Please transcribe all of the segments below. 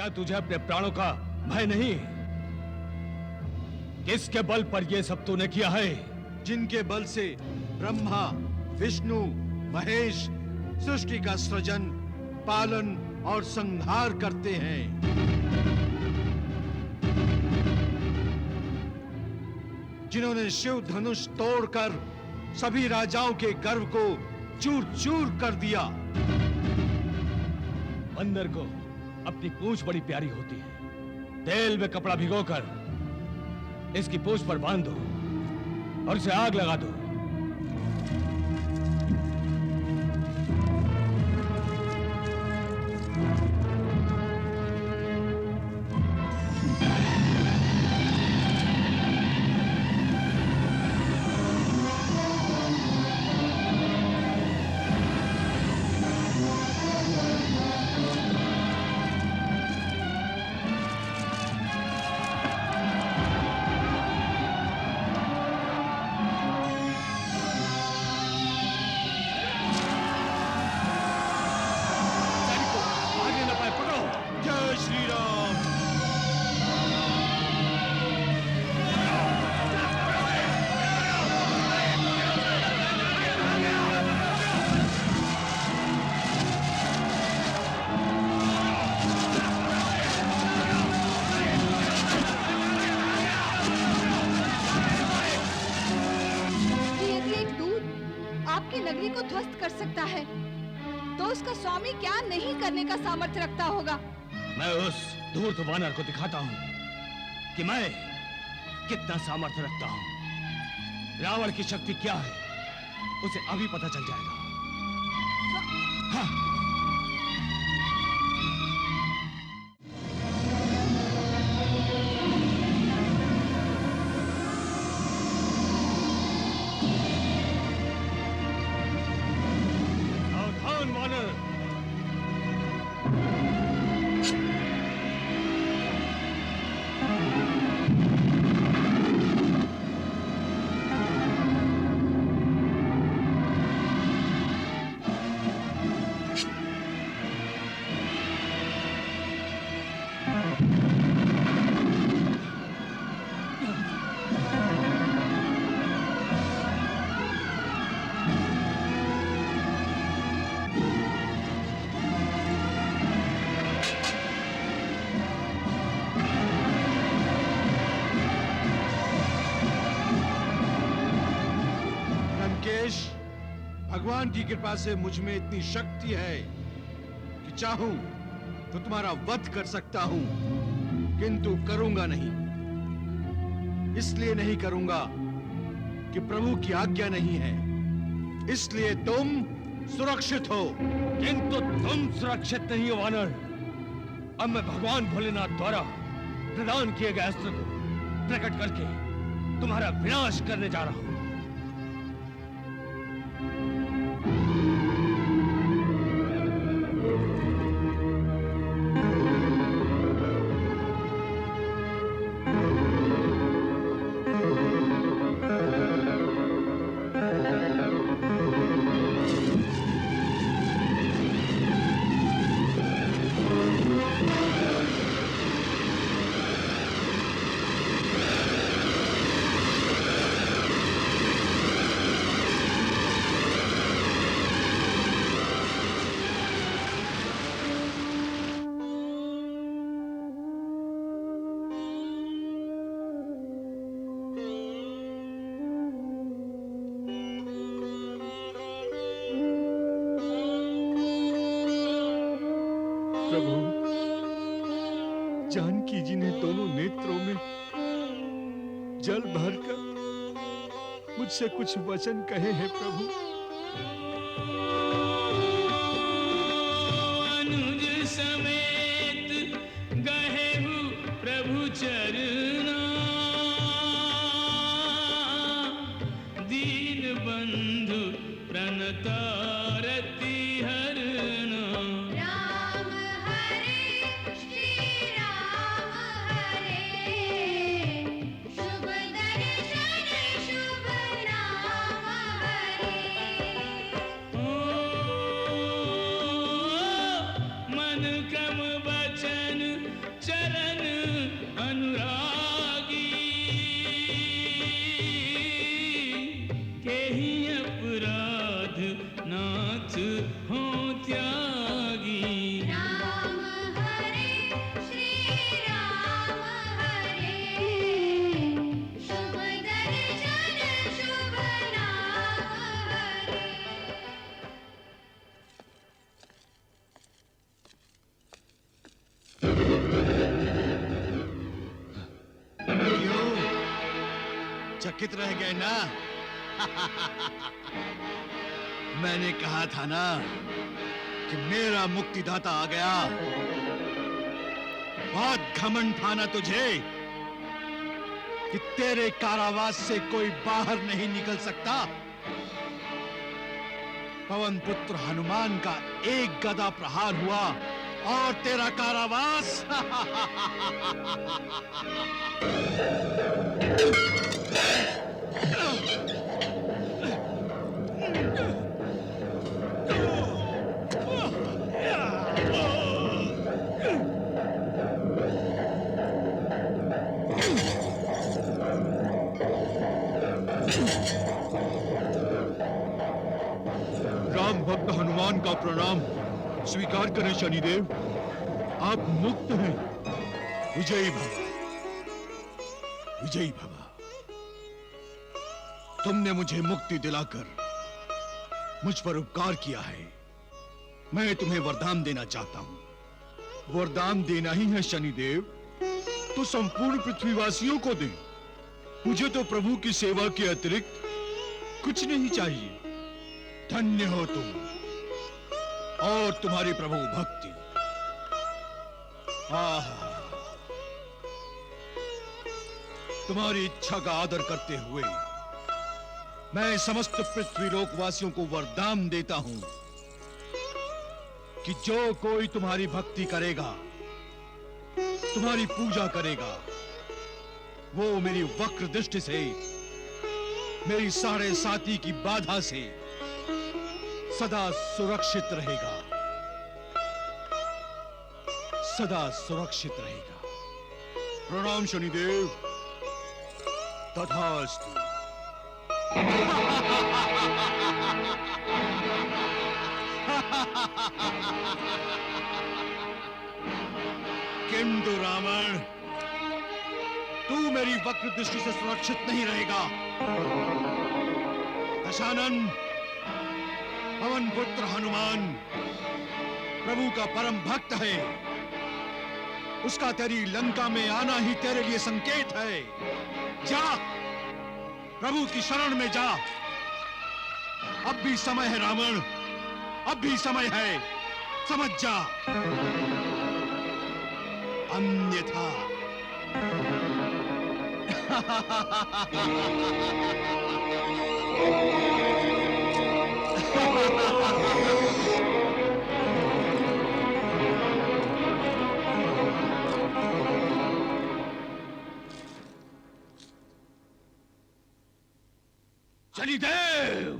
क्या तुझे अपने प्राणों का भय नहीं? किसके बल पर यह सब तूने किया है? जिनके बल से ब्रह्मा, विष्णु, महेश सृष्टि का सृजन, पालन और संहार करते हैं। जिन्होंने शिव धनुष तोड़कर सभी राजाओं के गर्व को चूर चूर कर दिया। बंदर को अपनी पूंछ बड़ी प्यारी होती है। तेल में कपड़ा भिगोकर इसकी पूंछ पर बांध दो और इसे आग लगा दो। नगरी को ध्वस्त कर सकता है तो उसका स्वामी क्या नहीं करने का सामर्थ्य रखता होगा। मैं उस धूर्त वानर को दिखाता हूँ कि मैं कितना सामर्थ्य रखता हूँ। रावण की शक्ति क्या है उसे अभी पता चल जाएगा। हाँ। भगवान की कृपा से मुझ में इतनी शक्ति है कि चाहूं तो तुम्हारा वध कर सकता हूं, किंतु करूंगा नहीं। इसलिए नहीं करूंगा कि प्रभु की आज्ञा नहीं है, इसलिए तुम सुरक्षित हो। किंतु तुम सुरक्षित नहीं हो वानर। अब मैं भगवान भोलेनाथ द्वारा प्रदान किए गए अस्त्र को प्रकट करके तुम्हारा विनाश करने जा रहा हूं। जानकी जी ने दोनों नेत्रों में जल भरकर मुझसे कुछ वचन कहे हैं प्रभु। अनुज समेत गहेहु प्रभु चरना, दीन बंधु प्रणतारति हरना। राम हरे श्री राम हरे, शुभ दर्शन शुभ नाम हरे। चकित रह गए ना? मैंने कहा था ना कि मेरा मुक्तिदाता आ गया। बहुत घमंड था ना तुझे कि तेरे कारावास से कोई बाहर नहीं निकल सकता। पवन पुत्र हनुमान का एक गदा प्रहार हुआ और तेरा कारावास राम भक्त हनुमान का प्रणाम स्वीकार करें शनिदेव। आप मुक्त हैं। विजयी भव, विजयी भव। तुमने मुझे मुक्ति दिलाकर मुझ पर उपकार किया है। मैं तुम्हें वरदान देना चाहता हूं। वरदान देना ही है शनिदेव तो संपूर्ण पृथ्वीवासियों को दे। मुझे तो प्रभु की सेवा के अतिरिक्त कुछ नहीं चाहिए। धन्य हो तुम और तुम्हारी प्रभु भक्ति। आहा, तुम्हारी इच्छा का आदर करते हुए मैं समस्त पृथ्वी लोकवासियों को वरदान देता हूं कि जो कोई तुम्हारी भक्ति करेगा, तुम्हारी पूजा करेगा, वो मेरी वक्र दृष्टि से, मेरी साढ़े साती की बाधा से सदा सुरक्षित रहेगा, सदा सुरक्षित रहेगा। प्रणाम शनिदेव। तथास्तु। किंतु रावण, तू मेरी वक्र दृष्टि से सुरक्षित नहीं रहेगा। दशानन, पवन पुत्र हनुमान प्रभु का परम भक्त है। उसका तेरी लंका में आना ही तेरे लिए संकेत है। जा, प्रभु की शरण में जा। अब भी समय है रावण, अब भी समय है, समझ जा। अन्यथा शनिदेव,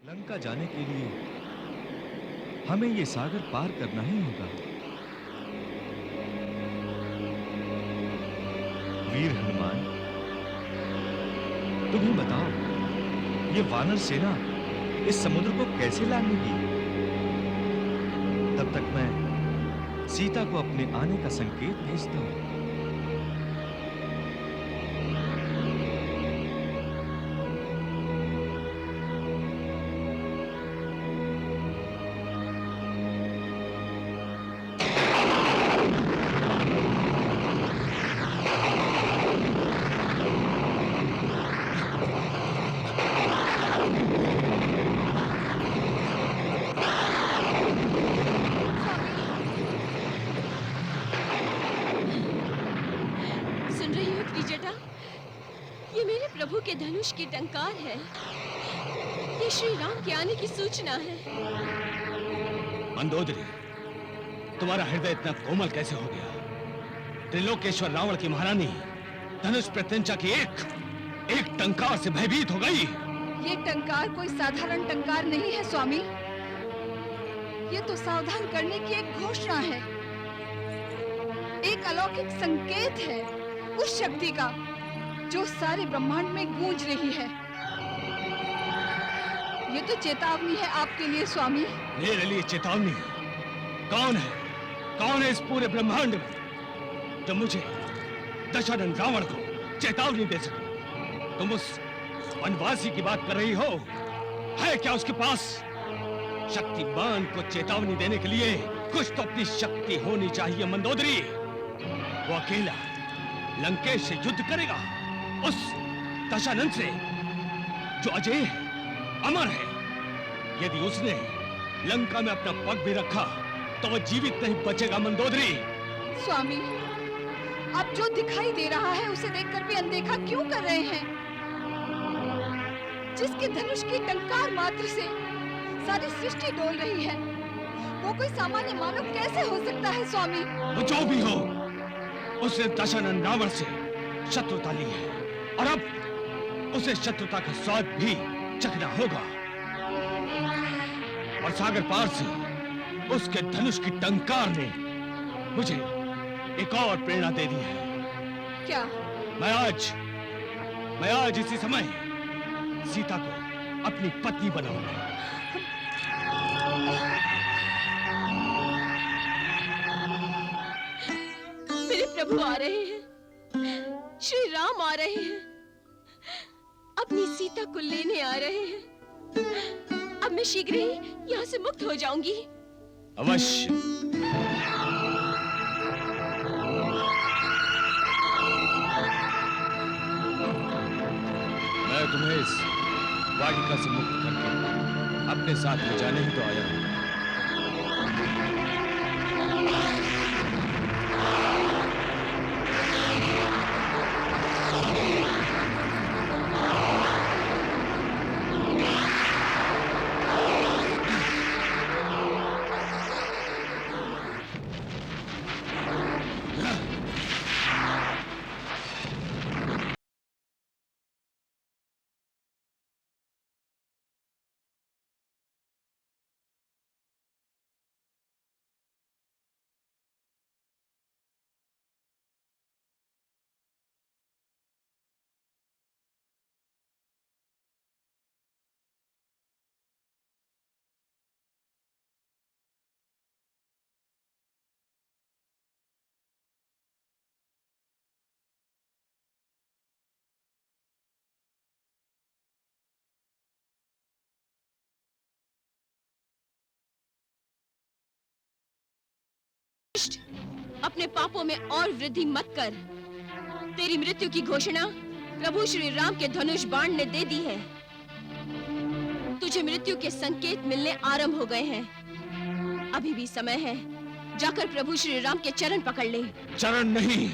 लंका जाने के लिए हमें ये सागर पार करना ही होगा। वीर हनुमान, तुम ही बताओ, ये वानर सेना इस समुद्र को कैसे लांघेगी? तब तक मैं सीता को अपने आने का संकेत भेजता हूं। प्रभु के धनुष की टंकार है। ये श्री राम के आने की सूचना है। मंदोदरी, तुम्हारा हृदय इतना कोमल कैसे हो गया? त्रिलोकेश्वर रावण की महारानी धनुष प्रत्यंचा की एक टंकार से भयभीत हो गई। ये टंकार कोई साधारण टंकार नहीं है स्वामी। ये तो सावधान करने की एक घोषणा है, एक अलौकिक संकेत है उस शक्ति का जो सारे ब्रह्मांड में गूंज रही है। ये तो चेतावनी है आपके लिए स्वामी। मेरे लिए चेतावनी? कौन है इस पूरे ब्रह्मांड में जो मुझे दशानन रावण को चेतावनी दे सके? तुम उस वनवासी की बात कर रही हो? है क्या उसके पास? शक्तिमान को चेतावनी देने के लिए कुछ तो अपनी शक्ति होनी चाहिए मंदोदरी। वो अकेला लंकेश से युद्ध करेगा, दशानन से, जो अजय है, अमर है। यदि उसने लंका में अपना पग भी रखा तो वह जीवित नहीं बचेगा। मंदोदरी, स्वामी, अब जो दिखाई दे रहा है उसे देखकर भी अनदेखा क्यों कर रहे हैं? जिसके धनुष की टंकार मात्र से सारी सृष्टि डोल रही है, वो कोई सामान्य मानव कैसे हो सकता है स्वामी? वो जो भी हो, उसने दशानन रावण से शत्रुता ली है और अब उसे शत्रुता का स्वाद भी चखना होगा। और सागर पार से उसके धनुष की टंकार ने मुझे एक और प्रेरणा दे दी है। क्या? मैं आज इसी समय सीता को अपनी पत्नी बनाऊंगा। मेरे प्रभु आ रहे हैं, श्री राम आ रहे हैं, अपनी सीता को लेने आ रहे हैं। अब मैं शीघ्र ही यहाँ से मुक्त हो जाऊंगी। अवश्य। मैं तुम्हें इस वाटिका से मुक्त करके अपने साथ ले जाने ही तो आया हूं। अपने पापों में और वृद्धि मत कर। तेरी मृत्यु की घोषणा प्रभु श्री राम के धनुष बाण ने दे दी है। तुझे मृत्यु के संकेत मिलने आरंभ हो गए हैं। अभी भी समय है, जाकर प्रभु श्री राम के चरण पकड़ ले। चरण नहीं,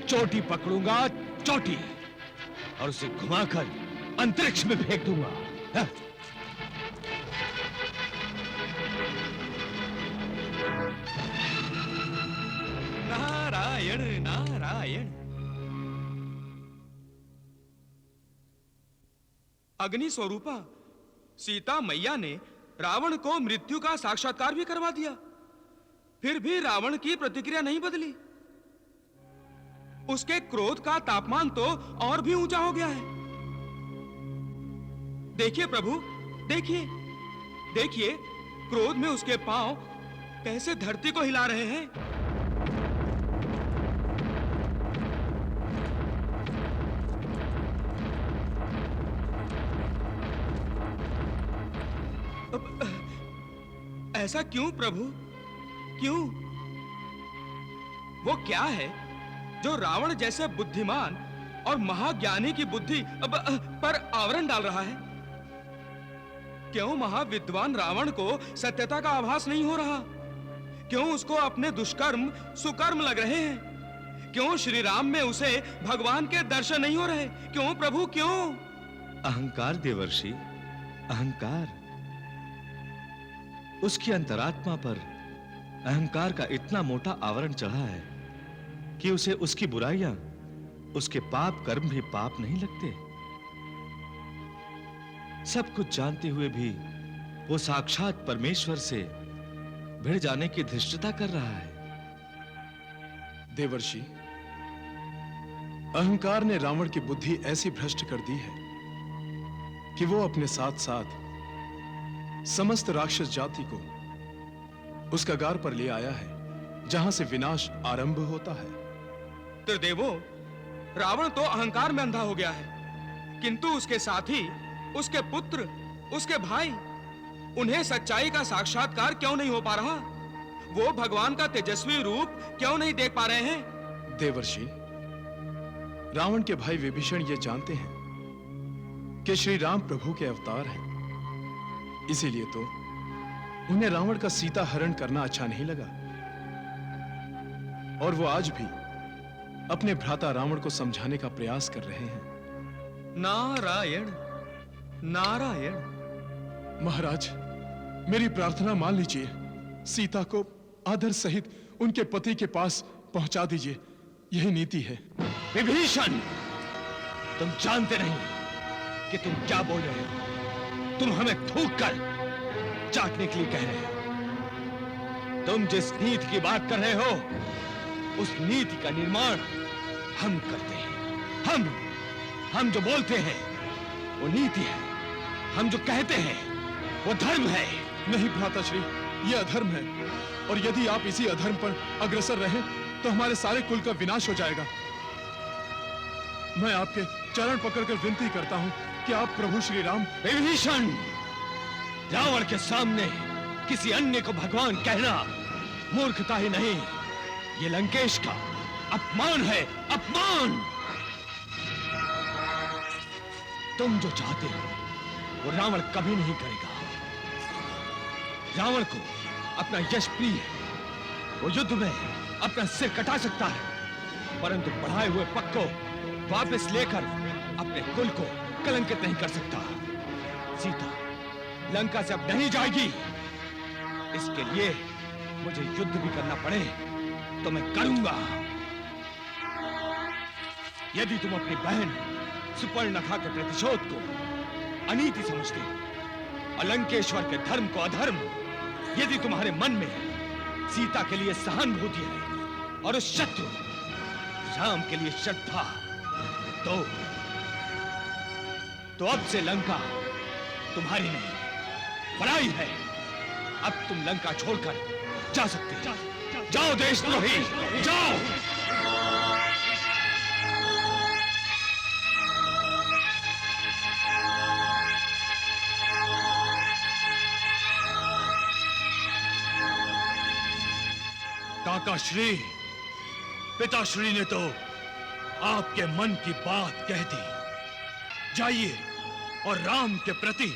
चोटी पकड़ूंगा, चोटी, और उसे घुमाकर अंतरिक्ष में फेंक दूंगा। हाँ? नारायण नारायण। अग्नि स्वरूपा सीता मैया ने रावण को मृत्यु का साक्षात्कार भी करवा दिया, फिर भी रावण की प्रतिक्रिया नहीं बदली। उसके क्रोध का तापमान तो और भी ऊंचा हो गया है। देखिए प्रभु, देखिए देखिए, क्रोध में उसके पांव कैसे धरती को हिला रहे हैं। ऐसा क्यों प्रभु, क्यों? वो क्या है जो रावण जैसे बुद्धिमान और महाज्ञानी की बुद्धि पर आवरण डाल रहा है? क्यों महाविद्वान रावण को सत्यता का आभास नहीं हो रहा? क्यों उसको अपने दुष्कर्म सुकर्म लग रहे हैं? क्यों श्री राम में उसे भगवान के दर्शन नहीं हो रहे? क्यों प्रभु, क्यों? अहंकार देवर्षि, अहंकार। उसकी अंतरात्मा पर अहंकार का इतना मोटा आवरण चढ़ा है कि उसे उसकी बुराइयां, उसके पाप कर्म भी पाप नहीं लगते। सब कुछ जानते हुए भी वो साक्षात परमेश्वर से भिड़ जाने की धृष्टता कर रहा है। देवर्षि, अहंकार ने रावण की बुद्धि ऐसी भ्रष्ट कर दी है कि वो अपने साथ साथ समस्त राक्षस जाति को उस कगार पर ले आया है जहां से विनाश आरंभ होता है। त्रिदेवो, रावण तो अहंकार में अंधा हो गया है, किंतु उसके साथी, उसके पुत्र, उसके भाई, उन्हें सच्चाई का साक्षात्कार क्यों नहीं हो पा रहा? वो भगवान का तेजस्वी रूप क्यों नहीं देख पा रहे हैं? देवर्षि, रावण के भाई विभीषण ये जानते हैं कि श्री राम प्रभु के अवतार हैं, इसीलिए तो उन्हें रावण का सीता हरण करना अच्छा नहीं लगा और वो आज भी अपने भ्राता रावण को समझाने का प्रयास कर रहे हैं। नारायण नारायण। महाराज, मेरी प्रार्थना मान लीजिए, सीता को आदर सहित उनके पति के पास पहुंचा दीजिए, यही नीति है। विभीषण, तुम जानते नहीं कि तुम क्या बोल रहे हो। तुम हमें थूक कर चाटने के लिए कह रहे हो। तुम जिस नीति की बात कर रहे हो, उस नीति का निर्माण हम करते हैं। हम जो बोलते हैं वो नीति है, हम जो कहते हैं वो धर्म है। नहीं भ्राताश्री, ये अधर्म है और यदि आप इसी अधर्म पर अग्रसर रहें तो हमारे सारे कुल का विनाश हो जाएगा। मैं आपके चरण पकड़कर विनती करता हूं कि आप प्रभु श्री राम। विभीषण, रावण के सामने किसी अन्य को भगवान कहना मूर्खता ही नहीं, ये लंकेश का अपमान है, अपमान। तुम जो चाहते हो वो रावण कभी नहीं करेगा। रावण को अपना यश प्रिय है, वो युद्ध में अपना सिर कटा सकता है, परंतु बढ़ाए हुए पग को वापस लेकर अपने कुल को कलंकित नहीं कर सकता। सीता लंका से अब नहीं जाएगी। इसके लिए मुझे युद्ध भी करना पड़े तो मैं करूंगा। यदि तुम अपनी बहन सुपर्णखा के प्रतिशोध को अनीति समझते हो और लंकेश्वर के धर्म को अधर्म, यदि तुम्हारे मन में सीता के लिए सहानुभूति है और उस शत्रु राम के लिए श्रद्धा, तो अब से लंका तुम्हारी नहीं, पराई है। अब तुम लंका छोड़कर जा सकते हो। जाओ देशद्रोही, जाओ। काकाश्री, पिताश्री ने तो आपके मन की बात कह दी। जाइए और राम के प्रति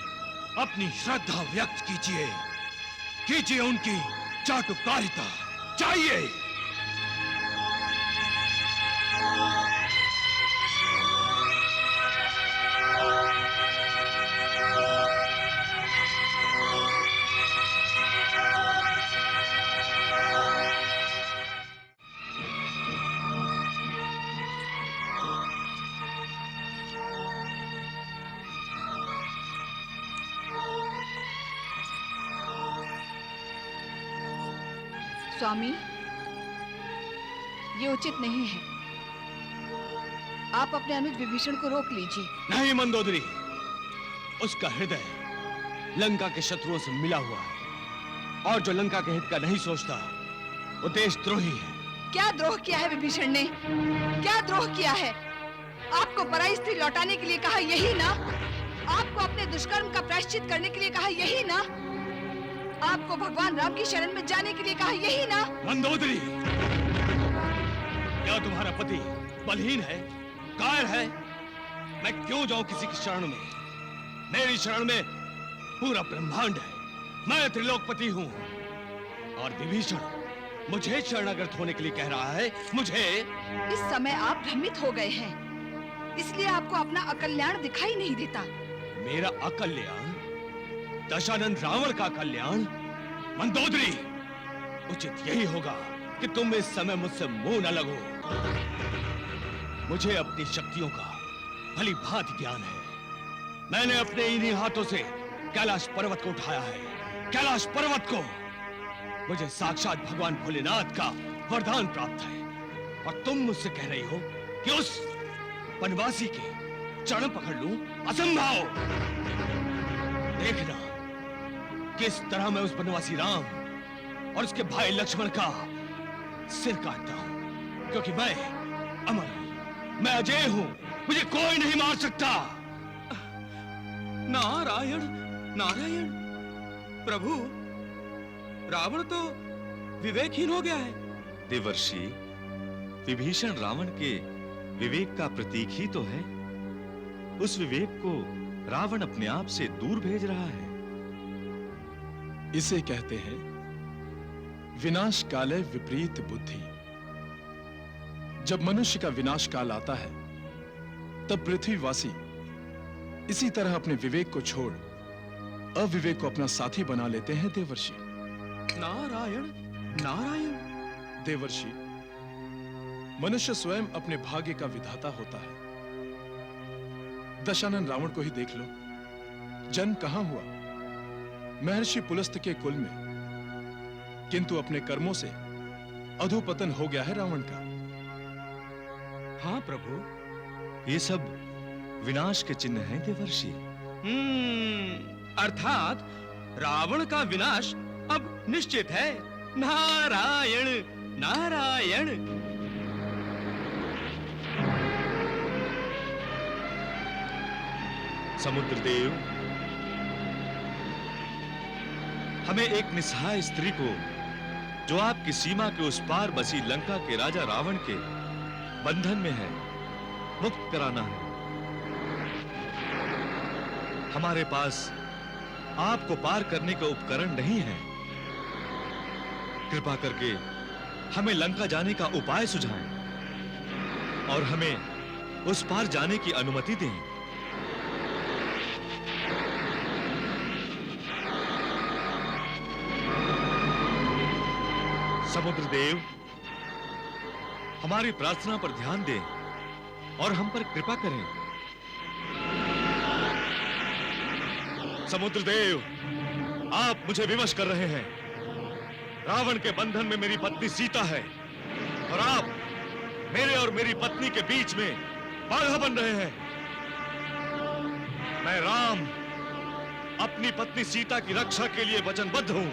अपनी श्रद्धा व्यक्त कीजिए, कीजिए उनकी चाटुकारिता। जाइए। स्वामी, ये उचित नहीं है। आप अपने अनुज विभीषण को रोक लीजिए। नहीं मंदोदरी, उसका हृदय लंका के शत्रुओं से मिला हुआ है और जो लंका के हित का नहीं सोचता वो देशद्रोही है। क्या द्रोह किया है विभीषण ने? क्या द्रोह किया है? आपको पराई स्त्री लौटाने के लिए कहा, यही ना? आपको अपने दुष्कर्म का प्रायश्चित करने के लिए कहा, यही ना? आपको भगवान राम की शरण में जाने के लिए कहा, यही ना? मंदोदरी, क्या तुम्हारा पति बलहीन है, कायर है? मैं क्यों जाऊं किसी की शरण में? मेरी शरण में पूरा ब्रह्मांड है। मैं त्रिलोकपति हूं और विभीषण मुझे शरणागत होने के लिए कह रहा है। मुझे इस समय आप भ्रमित हो गए हैं, इसलिए आपको अपना अकल्याण दिखाई नहीं देता। मेरा अकल्याण? दशानन रावण का कल्याण? मंदोदरी, उचित यही होगा कि तुम इस समय मुझसे मुंह न लगो। मुझे अपनी शक्तियों का भली भांति ज्ञान है। मैंने अपने इन्हीं हाथों से कैलाश पर्वत को उठाया है। कैलाश पर्वत को मुझे साक्षात भगवान भोलेनाथ का वरदान प्राप्त है और तुम मुझसे कह रही हो कि उस वनवासी के चरण पकड़ लूं? असंभव। देखना किस तरह मैं उस वनवासी राम और उसके भाई लक्ष्मण का सिर काटता हूं, क्योंकि मैं अमर हूं, मैं अजय हूं, मुझे कोई नहीं मार सकता। नारायण नारायण। प्रभु, रावण तो विवेकहीन हो गया है। देवर्षि, विभीषण रावण के विवेक का प्रतीक ही तो है। उस विवेक को रावण अपने आप से दूर भेज रहा है। इसे कहते हैं विनाश काले विपरीत बुद्धि। जब मनुष्य का विनाश काल आता है तब पृथ्वीवासी इसी तरह अपने विवेक को छोड़ अविवेक को अपना साथी बना लेते हैं। देवर्षि नारायण नारायण। देवर्षि, मनुष्य स्वयं अपने भाग्य का विधाता होता है। दशानन रावण को ही देख लो, जन्म कहां हुआ? महर्षि पुलस्त के कुल में, किंतु अपने कर्मों से अधोपतन हो गया है रावण का। हाँ प्रभु, ये सब विनाश के चिन्ह हैं देवर्षि। अर्थात रावण का विनाश अब निश्चित है। नारायण नारायण। समुद्रदेव, हमें एक निस्सहाय स्त्री को, जो आपकी सीमा के उस पार बसी लंका के राजा रावण के बंधन में है, मुक्त कराना है। हमारे पास आपको पार करने का उपकरण नहीं है। कृपा करके हमें लंका जाने का उपाय सुझाएं और हमें उस पार जाने की अनुमति दें। समुद्रदेव, हमारी प्रार्थना पर ध्यान दें और हम पर कृपा करें। समुद्रदेव, आप मुझे विवश कर रहे हैं। रावण के बंधन में मेरी पत्नी सीता है और आप मेरे और मेरी पत्नी के बीच में बाधा बन रहे हैं। मैं राम अपनी पत्नी सीता की रक्षा के लिए वचनबद्ध हूं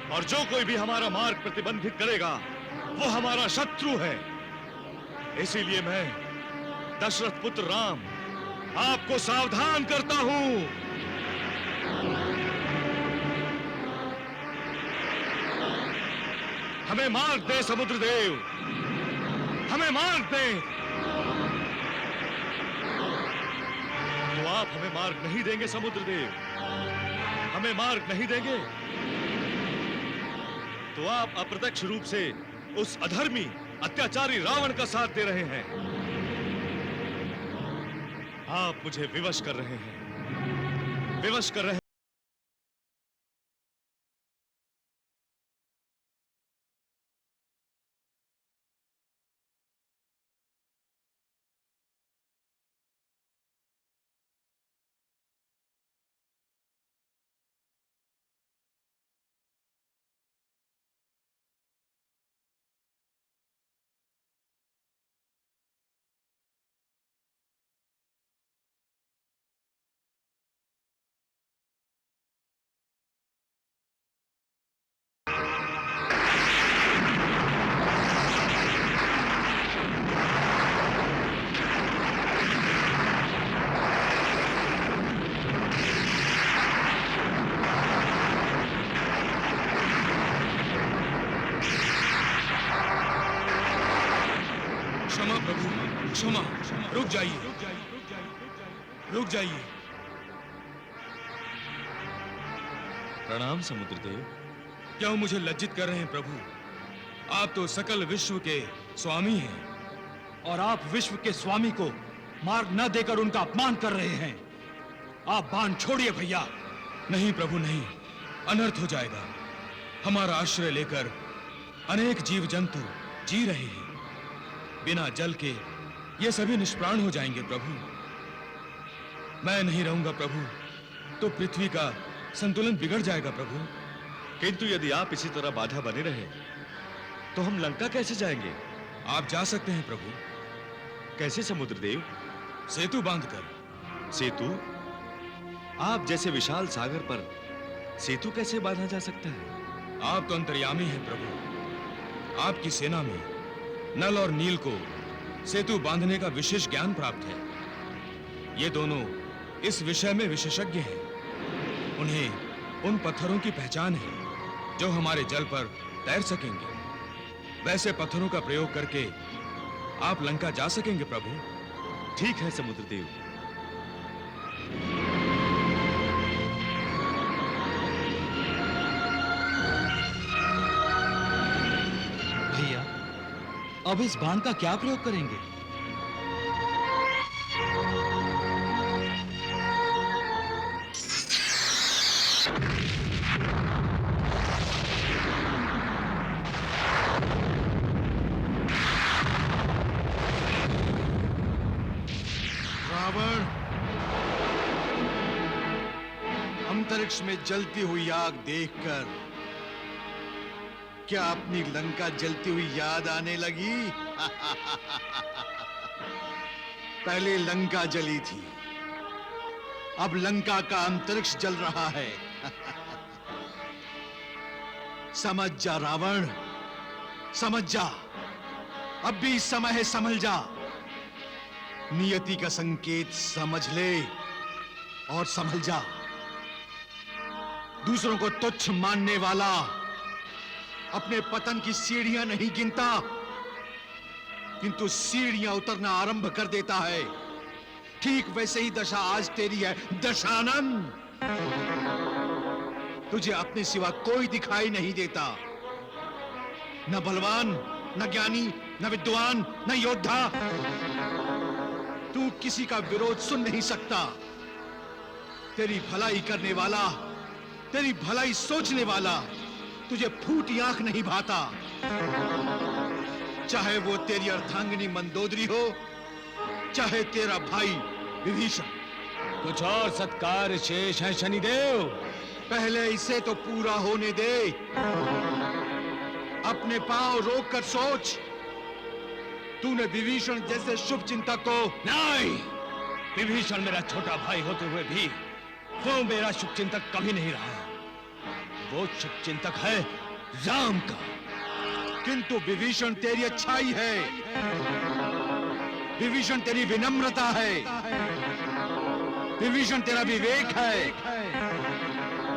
और जो कोई भी हमारा मार्ग प्रतिबंधित करेगा वो हमारा शत्रु है। इसीलिए मैं दशरथ पुत्र राम आपको सावधान करता हूं। हमें मार्ग दे समुद्रदेव, हमें मार्ग दे। तो आप हमें मार्ग नहीं देंगे समुद्रदेव? हमें मार्ग नहीं देंगे तो आप अप्रत्यक्ष रूप से उस अधर्मी अत्याचारी रावण का साथ दे रहे हैं। आप मुझे विवश कर रहे हैं, विवश कर रहे हैं। क्षमा प्रभु, क्षमा। रुक जाइए, रुक जाइए। प्रणाम समुद्रदेव। क्यों मुझे लज्जित कर रहे हैं प्रभु? आप तो सकल विश्व के स्वामी हैं और आप विश्व के स्वामी को मार्ग न देकर उनका अपमान कर रहे हैं। आप बाण छोड़िए भैया। नहीं प्रभु नहीं, अनर्थ हो जाएगा। हमारा आश्रय लेकर अनेक जीव जंतु जी रहे हैं। बिना जल के ये सभी निष्प्राण हो जाएंगे प्रभु। मैं नहीं रहूंगा प्रभु तो पृथ्वी का संतुलन बिगड़ जाएगा प्रभु। किंतु यदि आप इसी तरह बाधा बने रहे तो हम लंका कैसे जाएंगे? आप जा सकते हैं प्रभु। कैसे समुद्रदेव? सेतु बांधकर। सेतु? आप जैसे विशाल सागर पर सेतु कैसे बांधा जा सकता है? आप तो अंतर्यामी हैं प्रभु। आपकी सेना में नल और नील को सेतु बांधने का विशेष ज्ञान प्राप्त है। ये दोनों इस विषय में विशेषज्ञ हैं। उन्हें उन पत्थरों की पहचान है जो हमारे जल पर तैर सकेंगे। वैसे पत्थरों का प्रयोग करके आप लंका जा सकेंगे प्रभु। ठीक है समुद्रदेव। भैया, अब इस बाण का क्या प्रयोग करेंगे? रावण, अंतरिक्ष में जलती हुई आग देखकर क्या अपनी लंका जलती हुई याद आने लगी? पहले लंका जली थी, अब लंका का अंतरिक्ष जल रहा है। समझ जा रावण, समझ जा, अब भी समय है, संभल जा। नियति का संकेत समझ ले और संभल जा। दूसरों को तुच्छ मानने वाला अपने पतन की सीढ़ियां नहीं गिनता, किंतु सीढ़ियां उतरना आरंभ कर देता है। ठीक वैसे ही दशा आज तेरी है दशानन। तुझे अपने सिवा कोई दिखाई नहीं देता, न बलवान, न ज्ञानी, न विद्वान, न योद्धा। तू किसी का विरोध सुन नहीं सकता। तेरी भलाई करने वाला, तेरी भलाई सोचने वाला तुझे फूटी आंख नहीं भाता। चाहे वो तेरी अर्धांगिनी मंदोदरी हो, चाहे तेरा भाई विभीषण। कुछ और सत्कार शेष है शनिदेव। पहले इसे तो पूरा होने दे। अपने पांव रोक कर सोच। तूने विभीषण जैसे शुभ चिंतक को नहीं, विभीषण मेरा छोटा भाई होते हुए भी वो मेरा शुभ चिंतक कभी नहीं रहा। वो शुभ चिंतक है राम का। किंतु विभीषण तेरी अच्छाई है, विभीषण तेरी विनम्रता है, विभीषण तेरा विवेक है।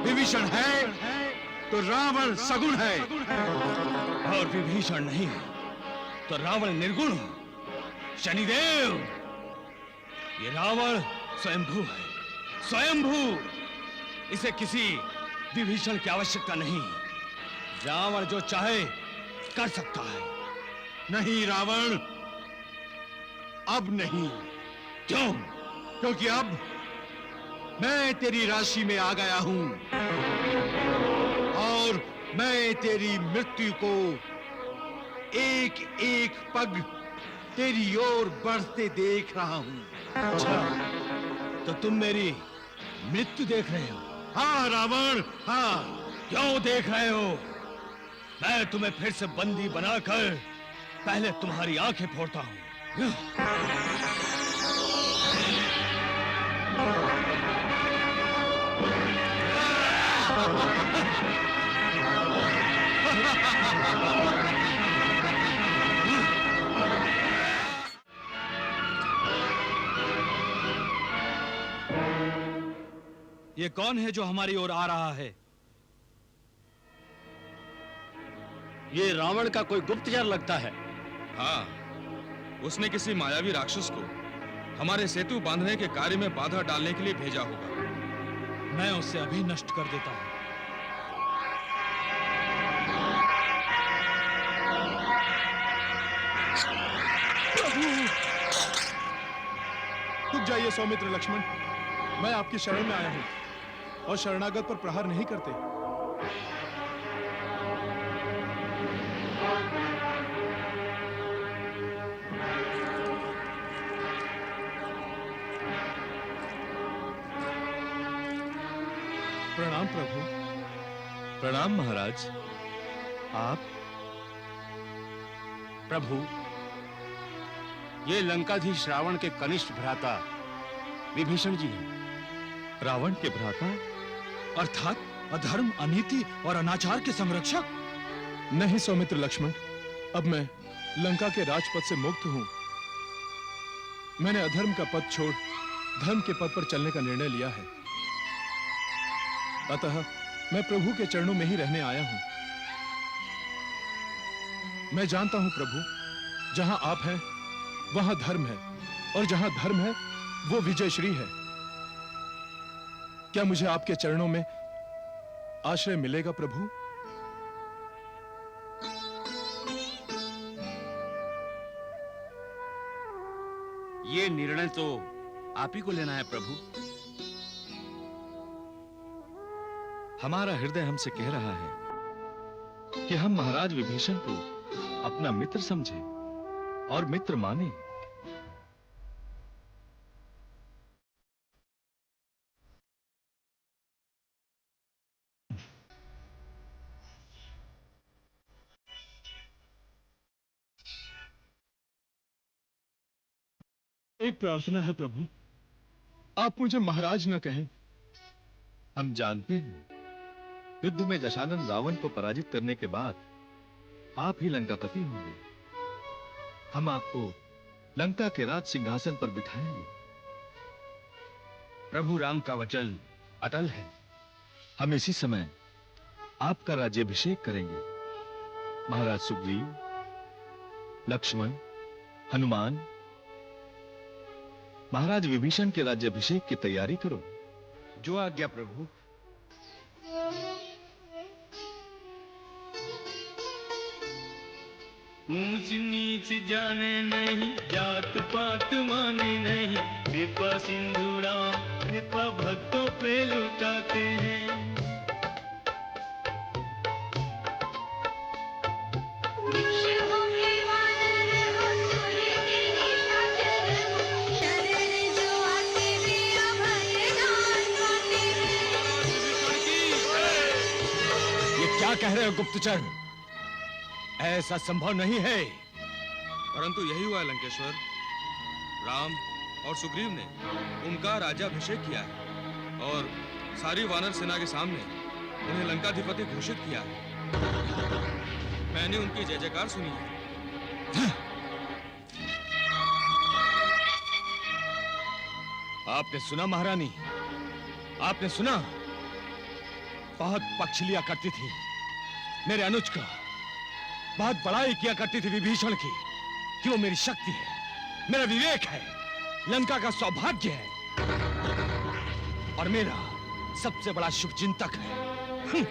विभीषण है तो रावण सगुण है, और विभीषण नहीं तो रावण निर्गुण। शनिदेव, ये रावण स्वयंभू है, स्वयंभू। इसे किसी विभीषण की आवश्यकता नहीं। रावण जो चाहे कर सकता है। नहीं रावण, अब नहीं। क्यों? क्योंकि अब मैं तेरी राशि में आ गया हूं और मैं तेरी मृत्यु को एक एक पग तेरी ओर बढ़ते देख रहा हूं। अच्छा, तो तुम मेरी मृत्यु देख रहे हो? हाँ रावण, हाँ। क्यों देख रहे हो? मैं तुम्हें फिर से बंदी बनाकर पहले तुम्हारी आंखें फोड़ता हूं। ये कौन है जो हमारी ओर आ रहा है? ये रावण का कोई गुप्तचर लगता है। हाँ, उसने किसी मायावी राक्षस को हमारे सेतु बांधने के कार्य में बाधा डालने के लिए भेजा होगा। मैं उसे अभी नष्ट कर देता हूं। रुक जाइए सौमित्र लक्ष्मण, मैं आपकी शरण में आया हूं और शरणागत पर प्रहार नहीं करते। प्रणाम प्रभु। प्रणाम महाराज। आप? प्रभु, ये लंकाधीश रावण के कनिष्ठ भ्राता विभीषण जी हैं। रावण के भ्राता? अर्थात अधर्म, अनीति और अनाचार के संरक्षक? नहीं सौमित्र लक्ष्मण, अब मैं लंका के राजपद से मुक्त हूं। मैंने अधर्म का पद छोड़ धर्म के पद पर चलने का निर्णय लिया है। अतः मैं प्रभु के चरणों में ही रहने आया हूं। मैं जानता हूं प्रभु, जहां आप हैं वहां धर्म है, और जहां धर्म है वो विजय श्री है। क्या मुझे आपके चरणों में आश्रय मिलेगा प्रभु? ये निर्णय तो आप ही को लेना है प्रभु। हमारा हृदय हमसे कह रहा है कि हम महाराज विभीषण को अपना मित्र समझें और मित्र माने। एक प्रार्थना है प्रभु, आप मुझे महाराज न कहें। हम जानते हैं युद्ध में दशानन रावण को पराजित करने के बाद आप ही लंकापति होंगे। हम आपको लंका के राज सिंहासन पर बिठाएंगे। प्रभु राम का वचन अटल है। हम इसी समय आपका राज्याभिषेक करेंगे। महाराज सुग्रीव, लक्ष्मण, हनुमान, महाराज विभीषण के राज्याभिषेक की तैयारी करो। जो आज्ञा प्रभु। ऊंच नीच जाने नहीं, जात पात माने नहीं, कृपा सिंधु राम कृपा भक्तों पे लुटाते हैं। वृक्ष हो के वानर हो, सूर्य के निशाचर हो, शरण जो आते हैं अभय दान पाते हैं। ये क्या कह रहे हो गुप्तचर? ऐसा संभव नहीं है। परंतु यही हुआ लंकेश्वर। राम और सुग्रीव ने उनका राज्याभिषेक किया है और सारी वानर सेना के सामने उन्हें लंकाधिपति घोषित किया है। मैंने उनकी जय जयकार सुनी है। आपने सुना महारानी? आपने सुना? बहुत पक्ष लिया करती थी मेरे अनुज का, बहुत बड़ाई किया करती थी विभीषण की कि वो मेरी शक्ति है, मेरा विवेक है, लंका का सौभाग्य है और मेरा सबसे बड़ा शुभचिंतक है।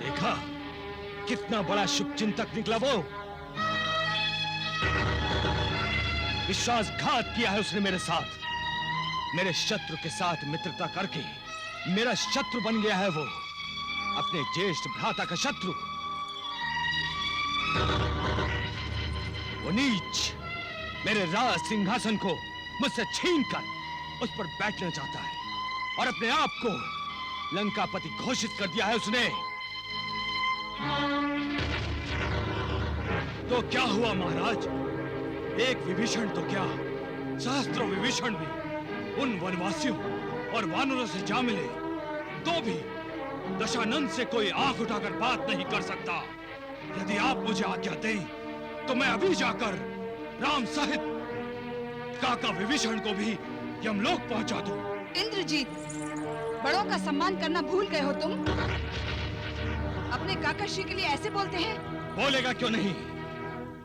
देखा कितना बड़ा शुभचिंतक निकला वो। विश्वासघात किया है उसने मेरे साथ। मेरे शत्रु के साथ मित्रता करके मेरा शत्रु बन गया है वो, अपने ज्येष्ठ भ्राता का शत्रु। वो नीच मेरे राज सिंहासन को मुझसे छीनकर उस पर बैठना चाहता है और अपने आप को लंकापति घोषित कर दिया है उसने। तो क्या हुआ महाराज? एक विभीषण तो क्या, सहस्त्रों विभीषण भी उन वनवासियों और वानरों से जा मिले तो भी दशानन से कोई आंख उठाकर बात नहीं कर सकता। यदि आप मुझे आज्ञा दें तो मैं अभी जाकर राम सहित काका विभीषण को भी यमलोक पहुंचा दूं। इंद्रजीत, बड़ों का सम्मान करना भूल गए हो तुम। अपने काका श्री के लिए ऐसे बोलते हैं? बोलेगा क्यों नहीं?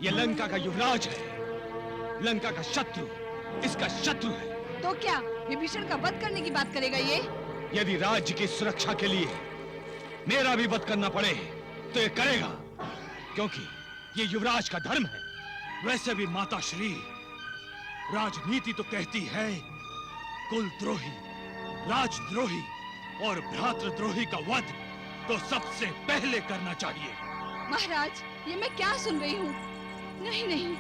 ये लंका का युवराज है, लंका का शत्रु, इसका शत्रु है। तो क्या विभीषण का वध करने की बात करेगा ये? यदि राज्य की सुरक्षा के लिए मेरा भी वध करना पड़े तो ये करेगा, क्योंकि ये युवराज का धर्म है। वैसे भी माता श्री, राजनीति तो कहती है कुलद्रोही, राजद्रोही और भ्रातृद्रोही का वध तो सबसे पहले करना चाहिए। महाराज, ये मैं क्या सुन रही हूँ? नहीं नहीं,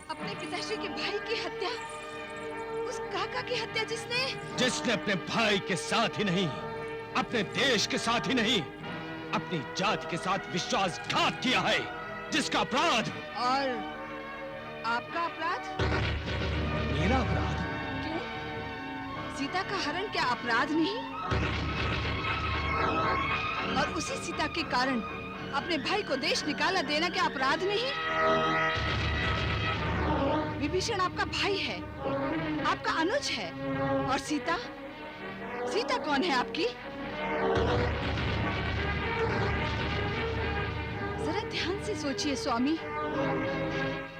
अपने पिताश्री के भाई की हत्या, उस काका की हत्या जिसने अपने भाई के साथ ही नहीं, अपने देश के साथ ही नहीं, अपनी जाति के साथ विश्वासघात किया है, जिसका अपराध। और आपका अपराध? मेरा अपराध? क्यों? सीता का हरण क्या अपराध नहीं? और उसी सीता के कारण अपने भाई को देश निकाला देना क्या अपराध नहीं? विभीषण आपका भाई है, आपका अनुज है, और सीता? सीता कौन है आपकी? जरा ध्यान से सोचिए स्वामी,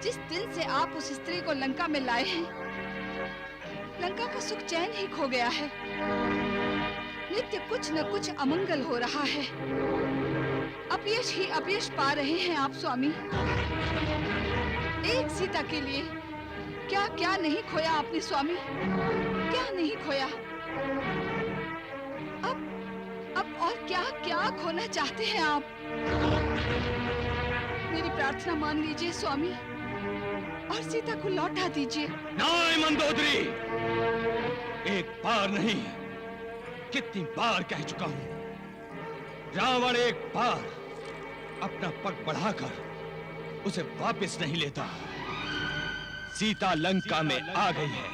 जिस दिन से आप उस स्त्री को लंका में लाए हैं, लंका का सुख चैन ही खो गया है। नित्य कुछ न कुछ अमंगल हो रहा है। अपयश ही अपयश पा रहे हैं आप स्वामी। एक सीता के लिए क्या क्या नहीं खोया आपने स्वामी, क्या नहीं खोया। अब और क्या क्या खोना चाहते हैं आप। मेरी प्रार्थना मान लीजिए स्वामी और सीता को लौटा दीजिए। नहीं मंदोदरी, एक बार नहीं, कितनी बार कह चुका हूं। रावण एक बार अपना पग बढ़ाकर उसे वापस नहीं लेता। सीता लंका में आ गई है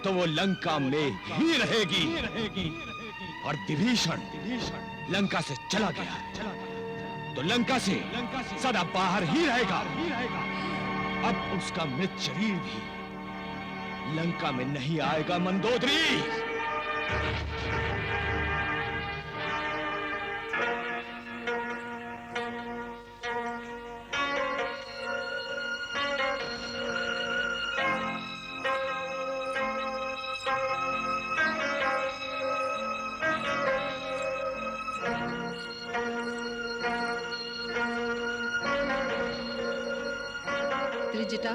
तो वो लंका में ही रहेगी। और विभीषण लंका से चला गया तो लंका से सदा बाहर ही रहेगा। अब उसका मृत शरीर भी लंका में नहीं आएगा मंदोदरी। त्रिजटा,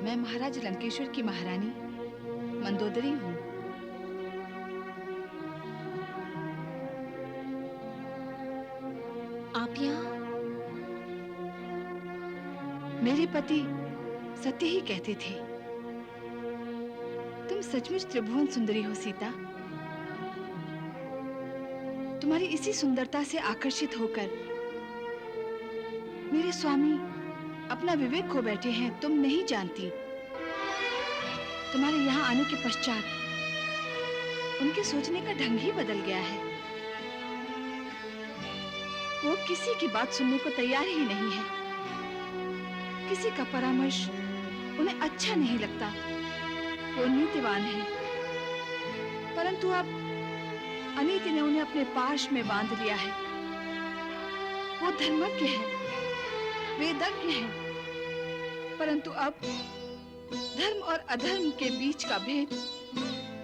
मैं महाराज लंकेश्वर की महारानी मंदोदरी हूँ। आप यहाँ? मेरे पति सत्य ही कहते थे। तुम सचमुच त्रिभुवन सुंदरी हो सीता। तुम्हारी इसी सुंदरता से आकर्षित होकर मेरे स्वामी अपना विवेक खो बैठे हैं। तुम नहीं जानती, तुम्हारे यहाँ आने के पश्चात उनके सोचने का ढंग ही बदल गया है। वो किसी की बात सुनने को तैयार ही नहीं है। किसी का परामर्श उन्हें अच्छा नहीं लगता। वो नीतिवान है, परंतु अब अनीति ने उन्हें अपने पाश में बांध लिया है। वो धर्मज्ञ है, वेदज्ञ है, परंतु अब धर्म और अधर्म के बीच का भेद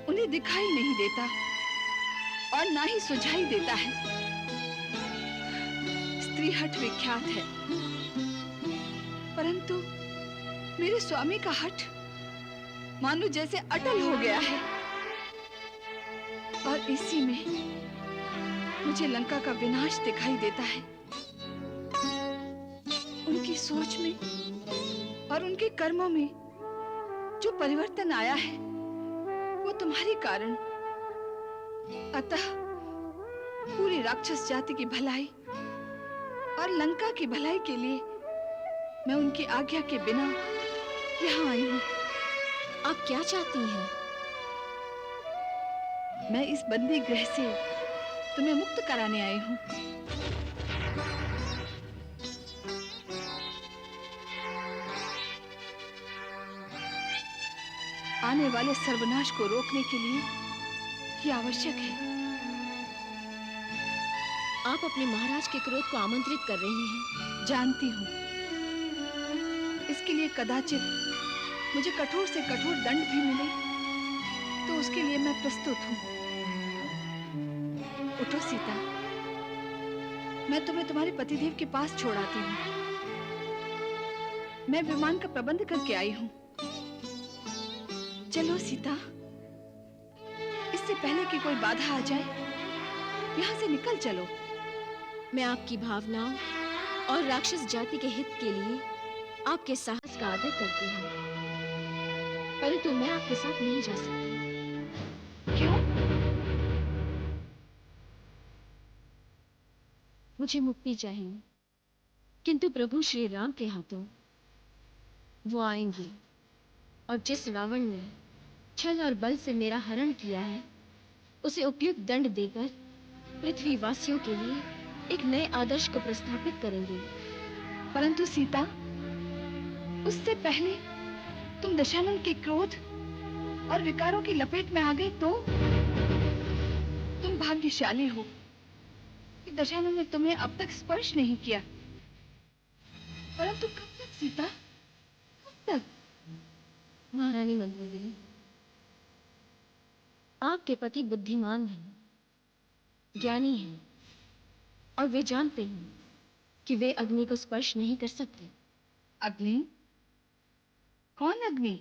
उन्हें दिखाई नहीं देता और ना ही सुझाई देता है। स्त्री हठ विख्यात है, परंतु मेरे स्वामी का हठ मानो जैसे अटल हो गया है। और इसी में मुझे लंका का विनाश दिखाई देता है। उनकी सोच में और उनके कर्मों में जो परिवर्तन आया है वो तुम्हारे कारण। अतः पूरी राक्षस जाति की भलाई और लंका की भलाई के लिए मैं उनकी आज्ञा के बिना यहाँ आई हूँ। आप क्या चाहती हैं? मैं इस बंदी गृह से तुम्हें मुक्त कराने आई हूँ। आने वाले सर्वनाश को रोकने के लिए ये आवश्यक है। आप अपने महाराज के क्रोध को आमंत्रित कर रही हैं। जानती हूँ, इसके लिए कदाचित मुझे कठोर से कठोर दंड भी मिले तो उसके लिए मैं प्रस्तुत हूँ। उठो सीता, मैं तुम्हें तुम्हारे पतिदेव के पास छोड़ आती हूँ। मैं विमान का प्रबंध करके आई हूँ। चलो सीता, इससे पहले कि कोई बाधा आ जाए यहाँ से निकल चलो। मैं आपकी भावनाओं और राक्षस जाति के हित के लिए आपके साहस का आदर करती हूँ, परंतु मैं आपके साथ नहीं जा सकती। क्यों? मुझे मुक्ति चाहिए, किंतु प्रभु श्री राम के हाथों वो आएंगी और जिस रावण ने छल और बल से मेरा हरण किया है उसे उपयुक्त दंड देकर पृथ्वीवासियों के लिए एक नए आदर्श को प्रस्थापित करेंगे। परंतु सीता, उससे पहले तुम दशानन के क्रोध और विकारों की लपेट में आ गई तो तुम भाग्यशाली हो कि दशानन ने तुम्हें अब तक स्पर्श नहीं किया। परंतु कब तक सीता, कब तक? महारानी मंदोदरी, आपके पति बुद्धिमान हैं, ज्ञानी हैं और वे जानते हैं कि वे अग्नि को स्पर्श नहीं कर सकते। अग्नि? कौन अग्नि?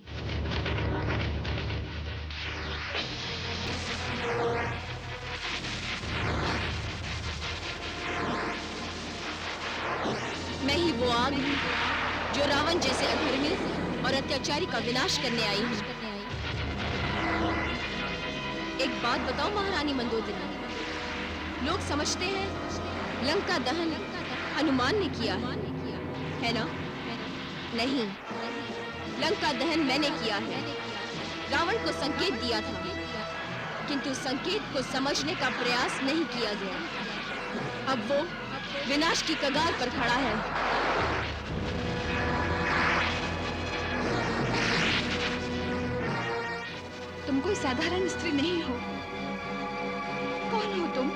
मैं ही वो आग हूँ जो रावण जैसे अधर्मी और अत्याचारी का विनाश करने आई हूँ। एक बात बताओ महारानी मंदोदरी, लोग समझते हैं लंका दहन हनुमान ने किया है ना? नहीं, लंका दहन मैंने किया है। रावण को संकेत दिया था, किंतु संकेत को समझने का प्रयास नहीं किया गया। अब वो विनाश की कगार पर खड़ा है। तुम कोई साधारण स्त्री नहीं हो। कौन हो तुम?